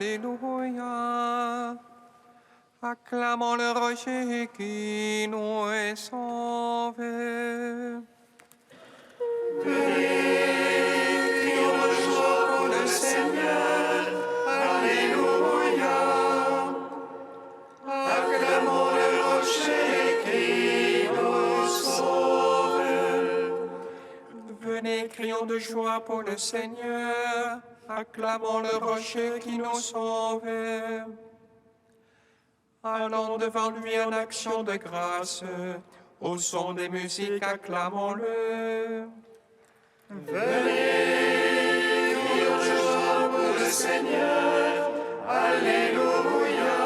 Alléluia. Acclamons le rocher qui nous est sauvé. Crions de joie pour le Seigneur. Alléluia. Acclamons le rocher qui nous sauve. Venez, crions de joie pour le Seigneur. Acclamons le rocher qui nous sauve. Allons devant lui en action de grâce. Au son des musiques, acclamons-le. Venez, crions de joie pour le Seigneur. Alléluia.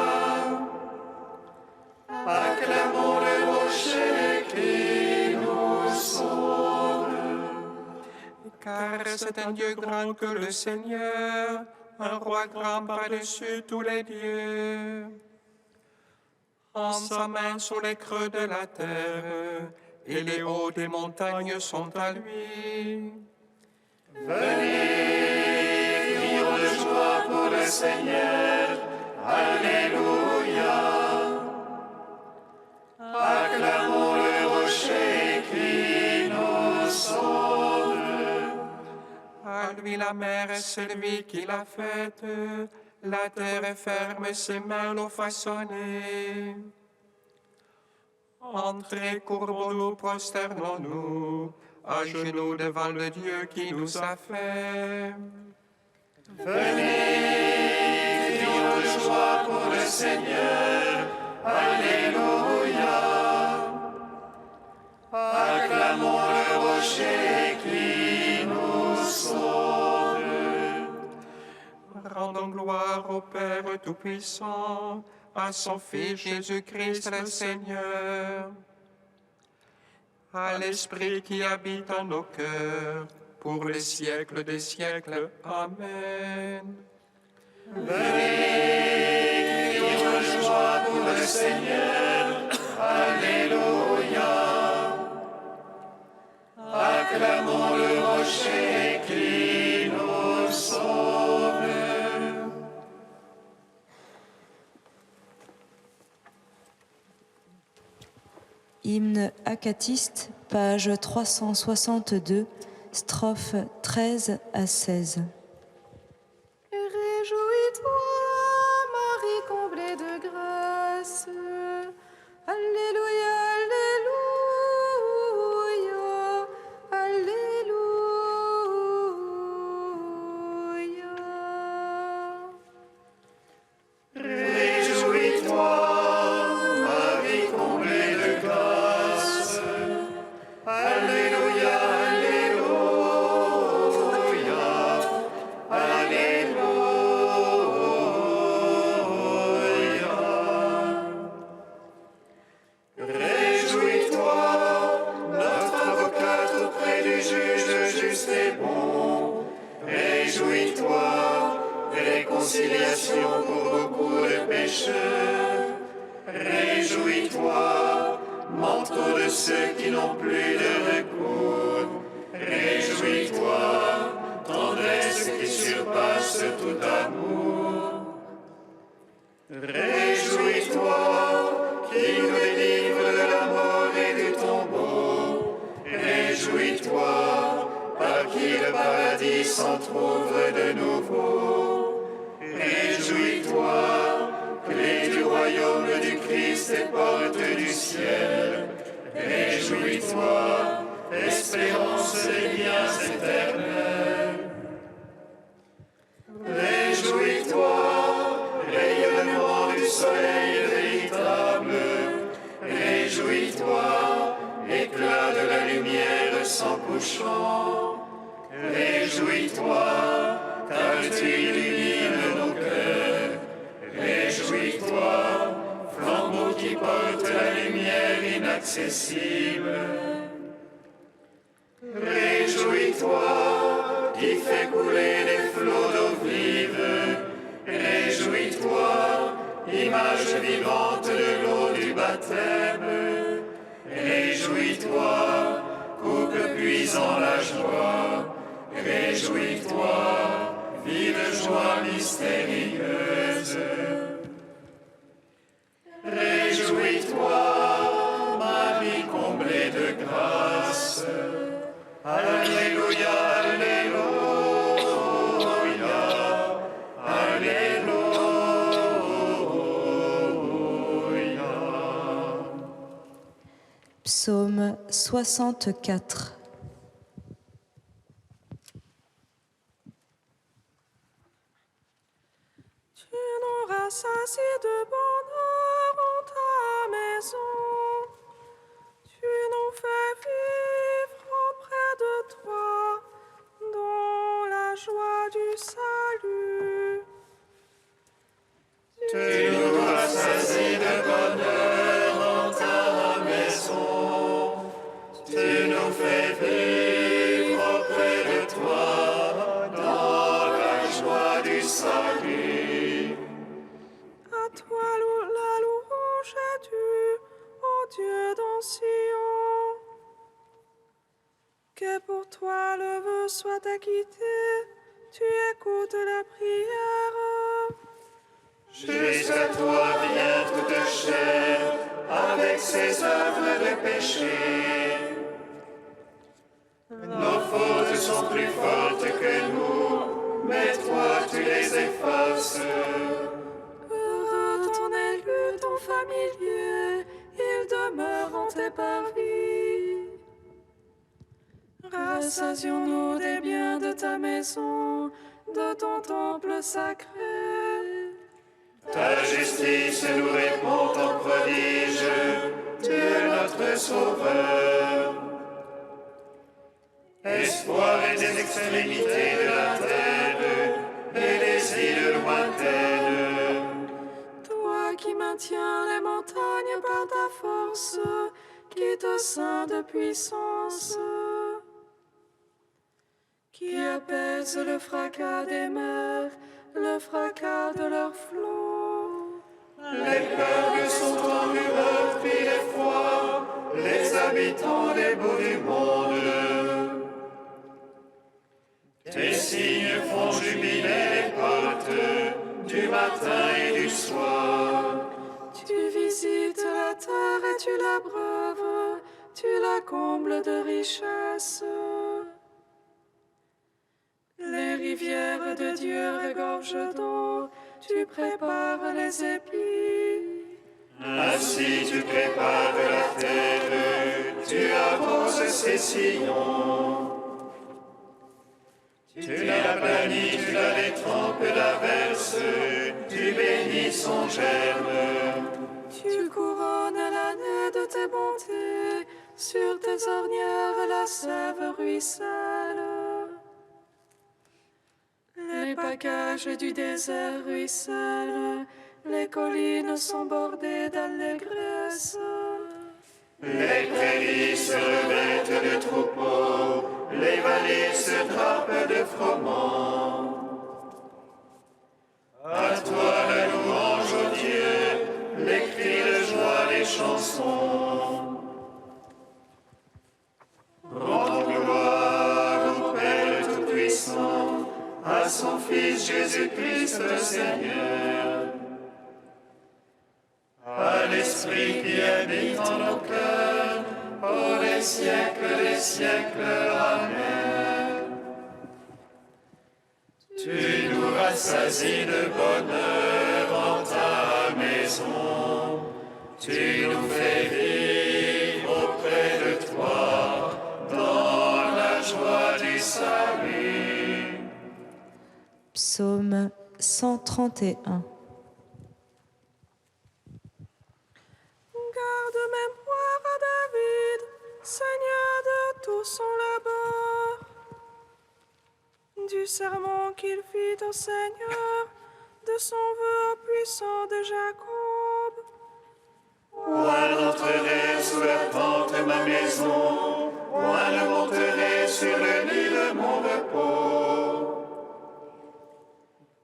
Acclamons le rocher qui nous sauve. Car c'est un Dieu grand que le Seigneur, un roi grand par-dessus tous les dieux. En sa main sont les creux de la terre, et les hauts des montagnes sont à lui. Venez, crions de joie pour le Seigneur. Alléluia. Acclamons le rocher qui nous sauve. À lui la mer, c'est lui qui l'a faite, la terre est ferme, ses mains l'ont façonnée. Entrez, courbons-nous, prosternons-nous, à genoux devant le Dieu qui nous a fait. Venez, crions de joie pour le Seigneur. Alléluia. Acclamons le rocher qui nous sauve. Rendons gloire au Père Tout-Puissant, à son Fils Jésus-Christ le Seigneur, à l'Esprit qui habite en nos cœurs, pour les siècles des siècles. Amen. Venez, crions de joie pour le Seigneur. Alléluia. Acclamons le rocher qui nous sauve. Hymne acatiste, page 362, strophes 13 à 16. Réjouis-toi, Marie comblée de grâce. Alléluia, Alléluia, Alléluia. Réjouis-toi, Marie comblée de grâce. Alléluia, Alléluia, Alléluia. Réjouis-toi, notre avocate auprès du juge juste et bon. Réjouis-toi, réconciliation pour beaucoup de pécheurs. Réjouis-toi, manteau de ceux qui n'ont plus de recours. Réjouis-toi, tendresse qui surpasse tout amour. Réjouis-toi, qui nous délivre de la mort et du tombeau. Réjouis-toi, par qui le paradis s'en trouve de nouveau. Réjouis-toi, clé du royaume du Christ et porte du ciel. Réjouis-toi, espérance des biens éternels. Réjouis-toi, rayonnement du soleil véritable. Réjouis-toi, éclat de la lumière sans couchant. Réjouis-toi, car tu illumines nos cœurs. Réjouis-toi, flambeau qui porte la lumière inaccessible. Réjouis-toi, qui fait couler des flots d'eau vive. Réjouis-toi, image vivante de l'eau du baptême. Réjouis-toi, couple puisant la joie. Réjouis-toi, vive joie mystérieuse. Réjouis-toi, Marie comblée de grâce. Alléluia, Alléluia, Alléluia. Psaume 64. Tu nous rassasies de bonheur en ta maison. Tu nous fais vivre auprès de toi dans la joie du salut. Tu nous rassasies de bonheur en ta maison. Tu nous fais vivre auprès de toi dans la joie du salut. À toi la louange est due, ô Dieu dans Sion. Que pour toi le vœu soit acquitté, tu écoutes la prière. Jusqu'à toi vient toute chair avec ses œuvres de péché. Nos fautes sont plus fortes que nous, mais toi tu les effaces. Heureux ton élu, ton familier, il demeure en tes parvis. Rassasions-nous des biens de ta maison, de ton temple sacré. Ta justice nous répond en prodige, Dieu notre Sauveur. Espoir et des extrémités de la terre et des îles lointaines. Toi qui maintiens les montagnes par ta force, qui te ceint de puissance, qui apaise le fracas des mers, le fracas de leurs flots. Les peuples sont en rumeur puis l'effroi, les habitants des bouts du monde. Tes signes font jubiler les portes du matin et du soir. Tu visites la terre et tu l'abreuves, tu la combles de richesses. Les rivières de Dieu regorgent d'eau, tu prépares les épis. Ainsi tu prépares la terre, tu arroses ses sillons. Tu la planis, tu la détrempes, la verses, tu bénis son germe. Tu couronnes l'année de tes bontés, sur tes ornières la sève ruisselle. Les packages du désert ruissellent, les collines sont bordées d'allégresse. Les prairies se revêtent de troupeaux, les vallées se drapent de froment. À toi la louange, ô Dieu, les cris de joie, les chansons. Rends gloire au Père Tout-Puissant, à son Fils Jésus-Christ le Seigneur, à l'Esprit qui habite en nos cœurs, pour les siècles des siècles. Amen. Tu nous rassasies de bonheur en ta maison, tu nous fais vivre auprès de toi dans la joie du salut. Psaume 131. Garde mémoire à David, Seigneur de tout son labeur, du serment qu'il fit au Seigneur, de son vœu puissant de Jacob. Point n'entrerai sous la tente de ma maison, point ne monterai sur le lit de mon repos.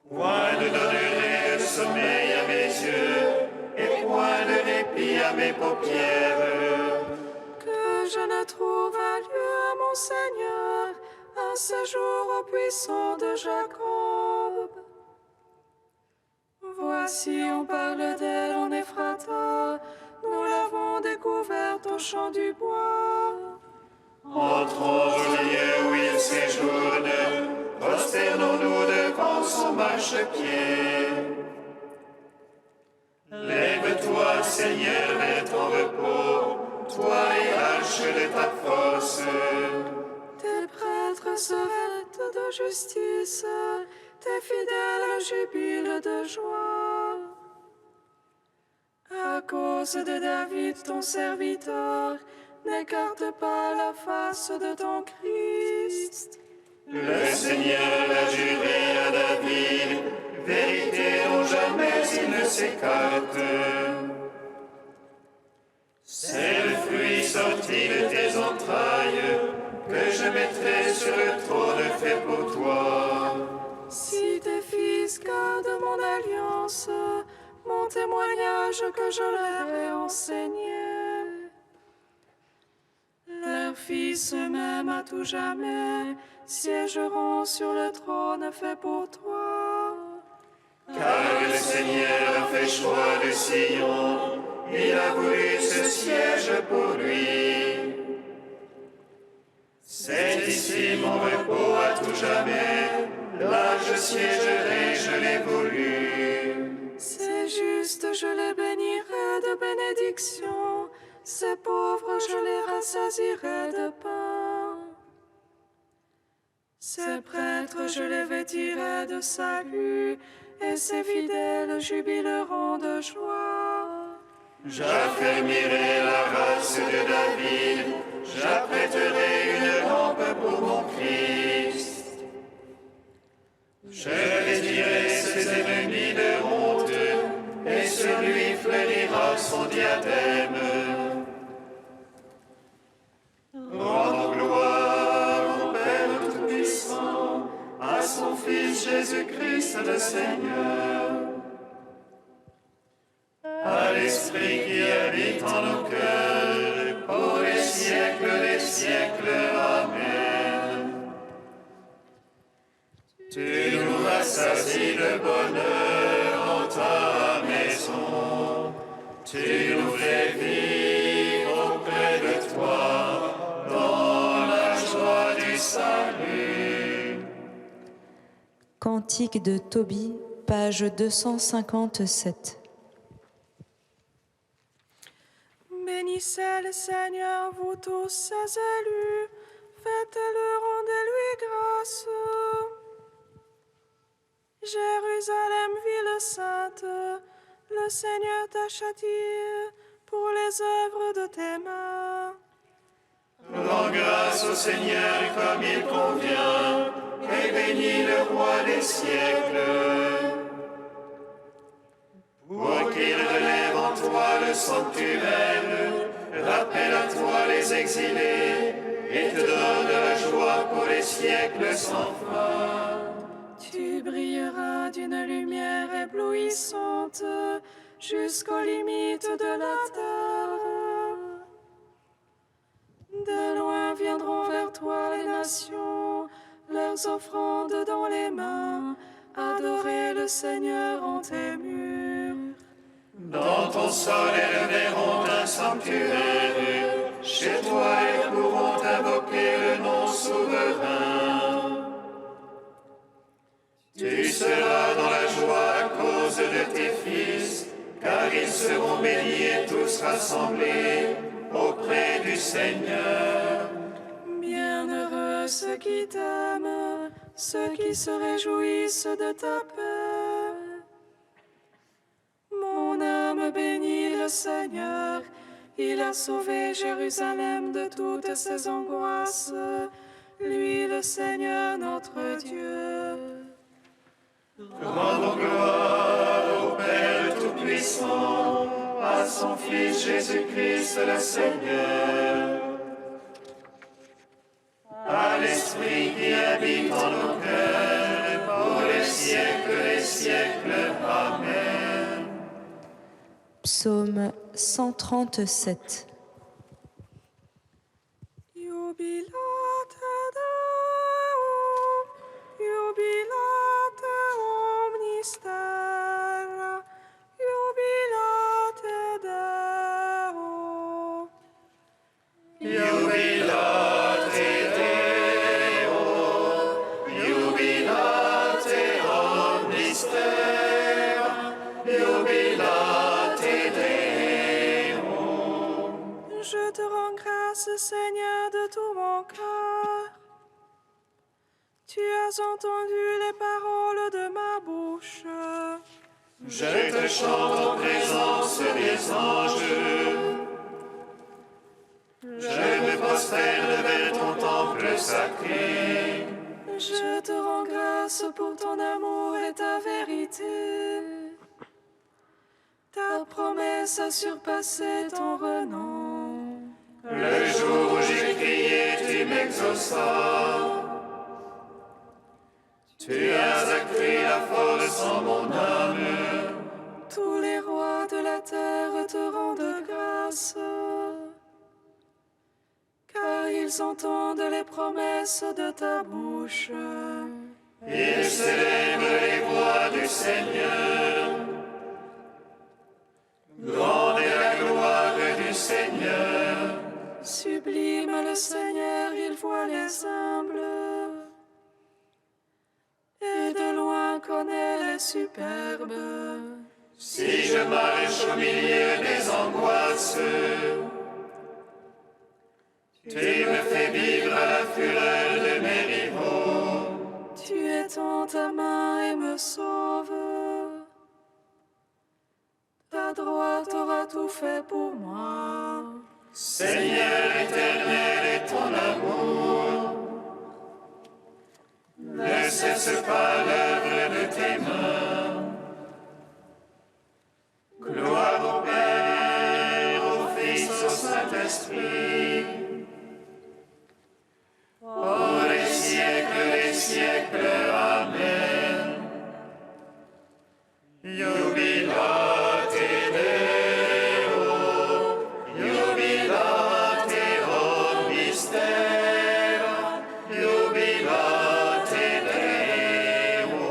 Point ne donnerai de sommeil à mes yeux, et point de répit à mes paupières. Que je ne trouve un lieu à mon Seigneur, un séjour au puissant de Jacob. Voici, on parle d'elle en Ephrata, nous l'avons découverte au champ du bois. Entrons au lieu où il séjourne, prosternons-nous devant son marchepied. Lève-toi, Seigneur, vers ton repos, toi et arche de ta force. Tes prêtres se vêtent de justice, tes fidèles jubilent de joie. À cause de David, ton serviteur, n'écarte pas la face de ton Christ. Le Seigneur l'a juré à David, vérité dont jamais il ne s'écarte. C'est le fruit sorti de tes entrailles que je mettrai sur le trône fait pour toi. Si tes fils gardent mon alliance, mon témoignage que je leur ai enseigné, leurs fils eux-mêmes à tout jamais siégeront sur le trône fait pour toi. Car le Seigneur a fait choix de Sion, il a voulu ce siège pour lui. C'est ici mon repos à tout jamais, là je siégerai, je l'ai voulu. C'est juste, je les bénirai de bénédictions, ces pauvres, je les rassasierai de pain. Ces prêtres, je les vêtirai de salut, et ces fidèles jubileront de joie. J'affermirai la race de David, j'apprêterai une lampe pour mon Christ. Je vêtirai ses ennemis de honte, et sur lui fleurira son diadème. Rendons gloire au Père Tout-Puissant, à son Fils Jésus-Christ le Seigneur, à l'Esprit qui habite en nos cœurs, pour les siècles des siècles. Amen. Tu nous rassasies de bonheur en ta maison, tu nous fais vivre auprès de toi, dans la joie du salut. Cantique de Tobie, page 257. Bénissez le Seigneur, vous tous ses élus, faites-le, rendez-lui grâce. Jérusalem, ville sainte, le Seigneur t'a châtié pour les œuvres de tes mains. Rends grâce au Seigneur comme il convient, et bénis le roi des siècles. Pour qu'il relève en toi le sanctuaire, rappelle à toi les exilés, et te donne la joie pour les siècles sans fin. Tu brilleras d'une lumière éblouissante jusqu'aux limites de la terre. De loin viendront vers toi les nations, leurs offrandes dans les mains, adorer le Seigneur en tes murs. Dans ton sol, elles verront un sanctuaire, chez toi elles pourront invoquer le nom souverain. Tu seras dans la joie à cause de tes fils, car ils seront bénis et tous rassemblés auprès du Seigneur. Bienheureux ceux qui t'aiment, ceux qui se réjouissent de ta paix. Mon âme bénit le Seigneur, il a sauvé Jérusalem de toutes ses angoisses, lui le Seigneur notre Dieu. Rendons gloire au Père Tout-Puissant, à son Fils Jésus-Christ le Seigneur, à l'Esprit qui habite en nos cœurs, pour les siècles des siècles. Amen. Psaume 137. Jubilate Deum, jubilate omnis terra, Seigneur, de tout mon cœur. Tu as entendu les paroles de ma bouche. Je te chante en présence des anges. Je me prosterne vers ton temple sacré. Je te rends grâce pour ton amour et ta vérité. Ta promesse a surpassé ton renom. Le jour où j'ai crié, tu m'exauças. Tu as accru la force en mon âme. Tous les rois de la terre te rendent grâce, car ils entendent les promesses de ta bouche. Ils célèbrent les voies du Seigneur. Grande est la gloire du Seigneur. Sublime le Seigneur, il voit les humbles, et de loin connaît les superbes. Si je marche au milieu des angoisses, tu me fais vivre à la fureur de mes rivaux. Tu étends ta main et me sauves. Ta droite aura tout fait pour moi. Seigneur éternel est ton amour. Ne cesse pas l'œuvre de tes mains. Gloire au Père, au Fils, au Saint-Esprit. Pour les siècles des siècles. Amen. Jubilate Deo, jubilate ad mystera, jubilate Deo.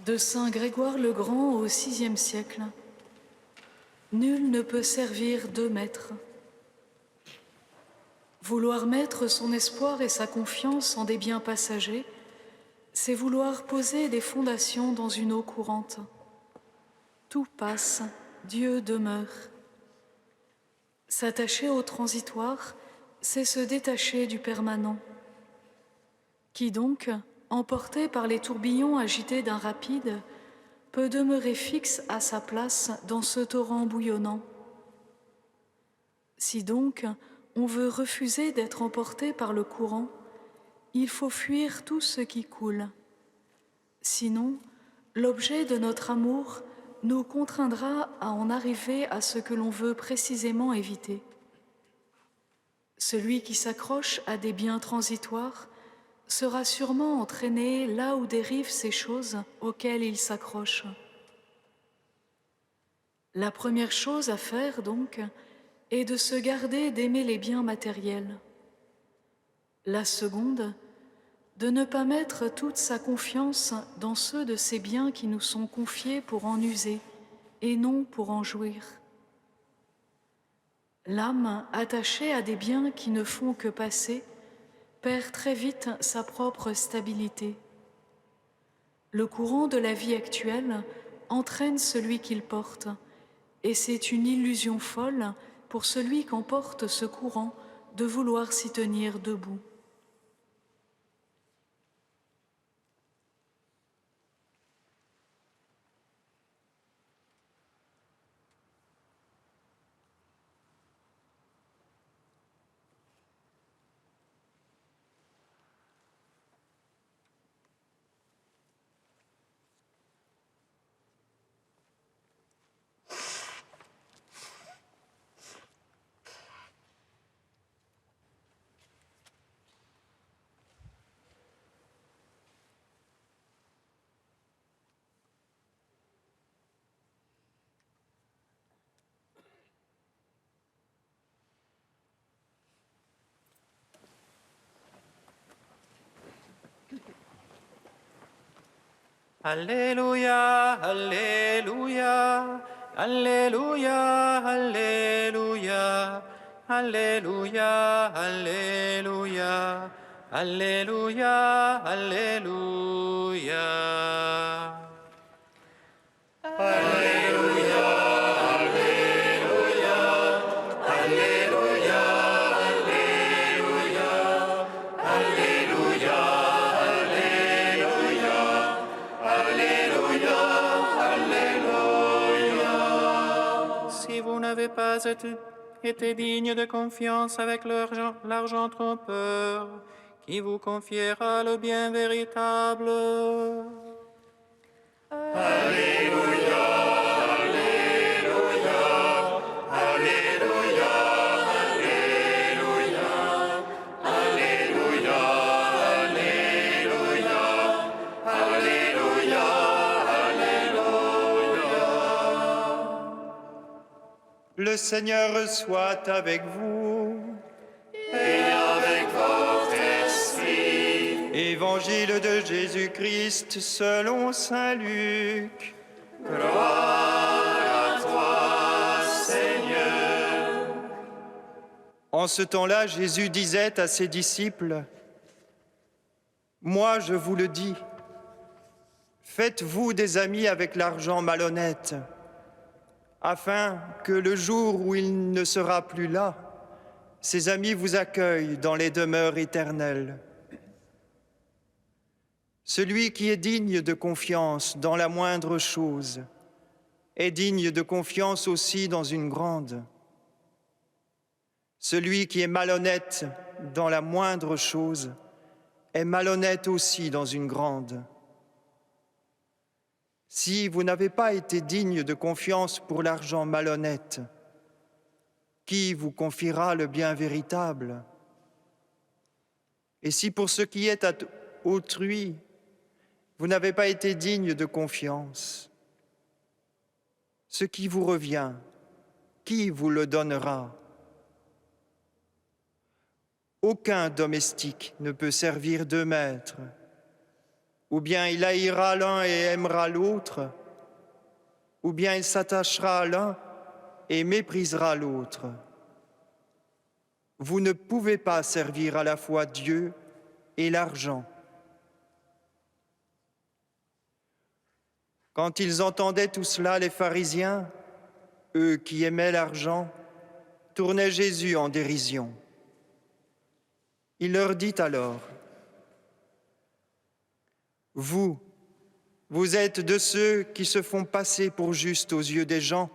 De saint Grégoire le Grand au VIe siècle. Nul ne peut servir deux maîtres. Vouloir mettre son espoir et sa confiance en des biens passagers, c'est vouloir poser des fondations dans une eau courante. Tout passe, Dieu demeure. S'attacher au transitoire, c'est se détacher du permanent. Qui donc, emporté par les tourbillons agités d'un rapide, peut demeurer fixe à sa place dans ce torrent bouillonnant? Si donc on veut refuser d'être emporté par le courant, il faut fuir tout ce qui coule. Sinon, l'objet de notre amour nous contraindra à en arriver à ce que l'on veut précisément éviter. Celui qui s'accroche à des biens transitoires sera sûrement entraîné là où dérivent ces choses auxquelles il s'accroche. La première chose à faire, donc, est de se garder d'aimer les biens matériels. La seconde, de ne pas mettre toute sa confiance dans ceux de ces biens qui nous sont confiés pour en user et non pour en jouir. L'âme, attachée à des biens qui ne font que passer, perd très vite sa propre stabilité. Le courant de la vie actuelle entraîne celui qu'il porte, et c'est une illusion folle pour celui qu'emporte ce courant de vouloir s'y tenir debout. Alléluia, Alléluia, Alléluia, Alléluia, Alléluia, Alléluia, Alléluia, Alléluia. pas été dignes de confiance avec l'argent trompeur, qui vous confiera le bien véritable. Alléluia, Alléluia, Alléluia, Alléluia, Alléluia, Alléluia, Alléluia, Alléluia. Le Seigneur soit avec vous. Et avec votre esprit. Évangile de Jésus-Christ selon saint Luc. Gloire à toi, Seigneur. En ce temps-là, Jésus disait à ses disciples, « Moi, je vous le dis, faites-vous des amis avec l'argent malhonnête, afin que le jour où il ne sera plus là, ses amis vous accueillent dans les demeures éternelles. Celui qui est digne de confiance dans la moindre chose est digne de confiance aussi dans une grande. Celui qui est malhonnête dans la moindre chose est malhonnête aussi dans une grande. Si vous n'avez pas été digne de confiance pour l'argent malhonnête, qui vous confiera le bien véritable? Et si pour ce qui est à autrui, vous n'avez pas été digne de confiance, ce qui vous revient, qui vous le donnera? Aucun domestique ne peut servir deux maîtres. Ou bien il haïra l'un et aimera l'autre, ou bien il s'attachera à l'un et méprisera l'autre. Vous ne pouvez pas servir à la fois Dieu et l'argent. Quand ils entendaient tout cela, les pharisiens, eux qui aimaient l'argent, tournaient Jésus en dérision. Il leur dit alors, « Vous êtes de ceux qui se font passer pour justes aux yeux des gens,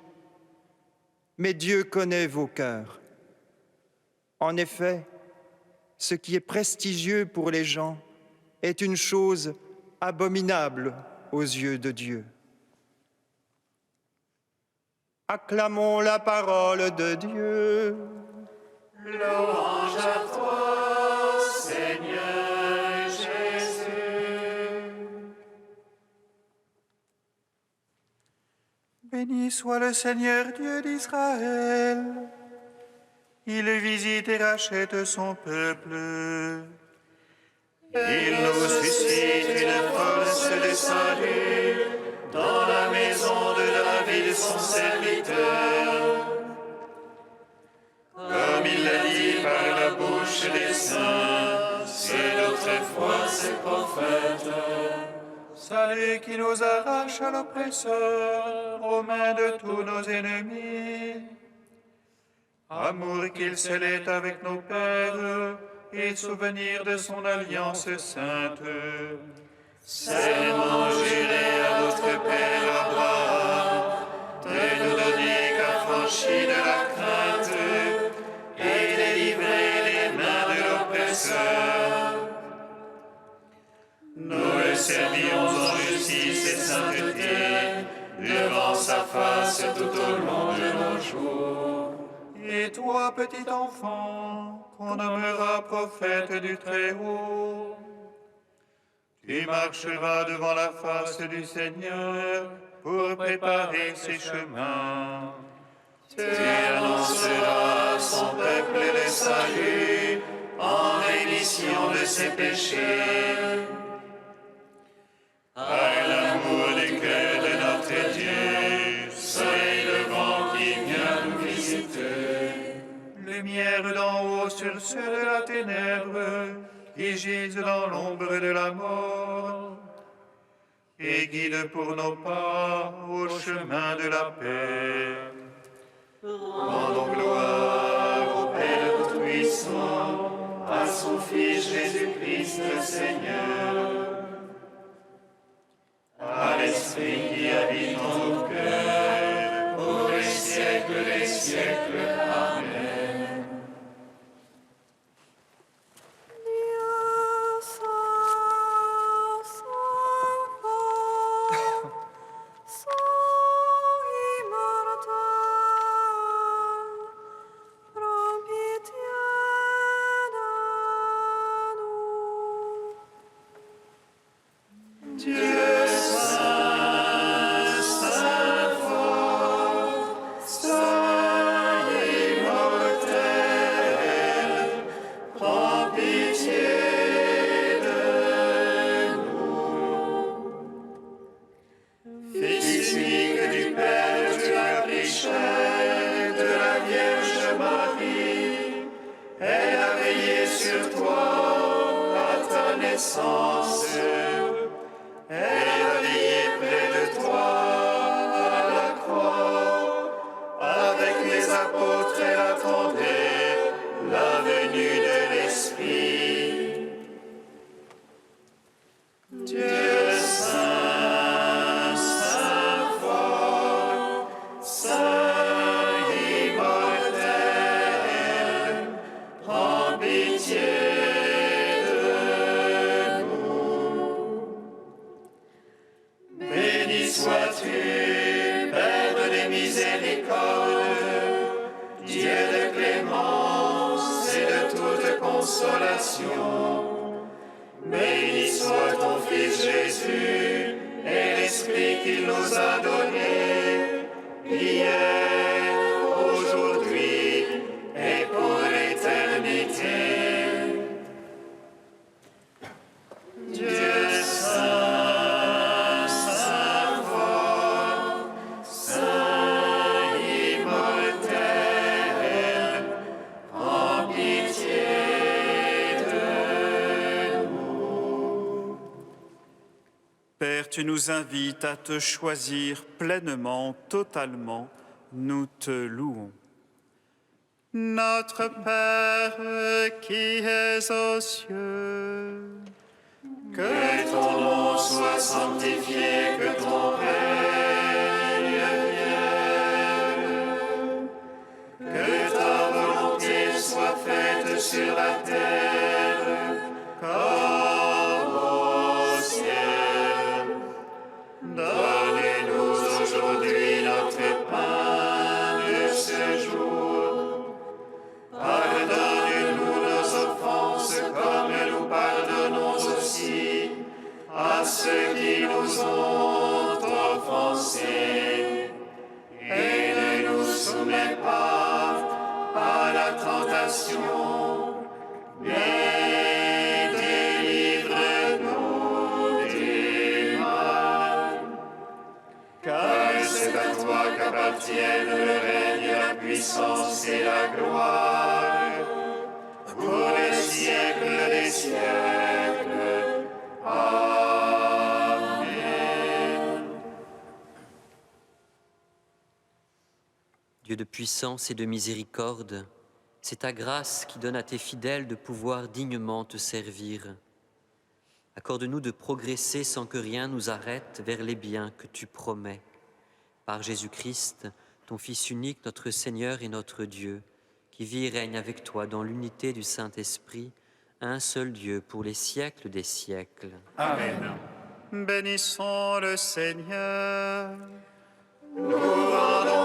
mais Dieu connaît vos cœurs. En effet, ce qui est prestigieux pour les gens est une chose abominable aux yeux de Dieu. » Acclamons la parole de Dieu. Louange à toi, Seigneur Jésus. Béni soit le Seigneur Dieu d'Israël. Il visite et rachète son peuple. Il nous suscite une force de salut dans la maison de David, son serviteur. Comme il l'a dit par la bouche des saints, c'est d'autrefois ses prophètes. Salut qui nous arrache à l'oppresseur, aux mains de tous nos ennemis. Amour qu'il scellait avec nos pères, et souvenir de son alliance sainte. Serment juré à notre Père Abraham, de nous donner qu'affranchis de la crainte, et délivrer les mains de l'oppresseur. Nous le servirons en justice et sainteté, devant sa face tout au long de nos jours. Et toi, petit enfant, qu'on nommera prophète du Très-Haut, tu marcheras devant la face du Seigneur pour préparer ses chemins. Tu annonceras à son peuple le salut en rémission de ses péchés. Par l'amour du cœur de notre Dieu, soleil levant qui vient nous visiter. Lumière d'en haut sur ceux de la ténèbre qui gisent dans l'ombre de la mort, et guide pour nos pas au chemin de la paix. Rendons gloire au Père Tout-Puissant, à son Fils Jésus-Christ le Seigneur, à l'Esprit qui habite en nos cœurs, pour les siècles des siècles. naissance. Elle a veillé près de toi à la croix. Avec les apôtres, elle attendait la venue de l'Esprit. Dieu saint, saint fort, saint immortel, prends pitié de nous. Béni sois-tu, Père des miséricordes, Dieu de clémence et de toute consolation. Béni soit ton Fils Jésus et l'Esprit qu'il nous a donné, hier, aujourd'hui et pour l'éternité. Dieu saint, saint fort, saint immortel, prends pitié de nous. Père, tu nous invites à te choisir pleinement, totalement. Nous te louons. Notre Père qui es aux cieux, Que ton nom soit sanctifié, que ton règne vienne, que ta volonté soit faite sur la terre comme au ciel. Donne-nous aujourd'hui notre pain de ce jour. Pardonne-nous nos offenses comme nous pardonnons aussi à ceux qui nous ont offensés. Et ne nous soumets pas à la tentation, mais délivre-nous du mal. Car c'est à toi qu'appartiennent le règne, la puissance et la gloire, pour les siècles des siècles. Amen. Dieu de puissance et de miséricorde, c'est ta grâce qui donne à tes fidèles de pouvoir dignement te servir. Accorde-nous de progresser sans que rien nous arrête vers les biens que tu promets. Par Jésus-Christ, ton Fils unique, notre Seigneur et notre Dieu, qui vit et règne avec toi dans l'unité du Saint-Esprit, un seul Dieu pour les siècles des siècles. Amen. bénissons le Seigneur. Nous rendons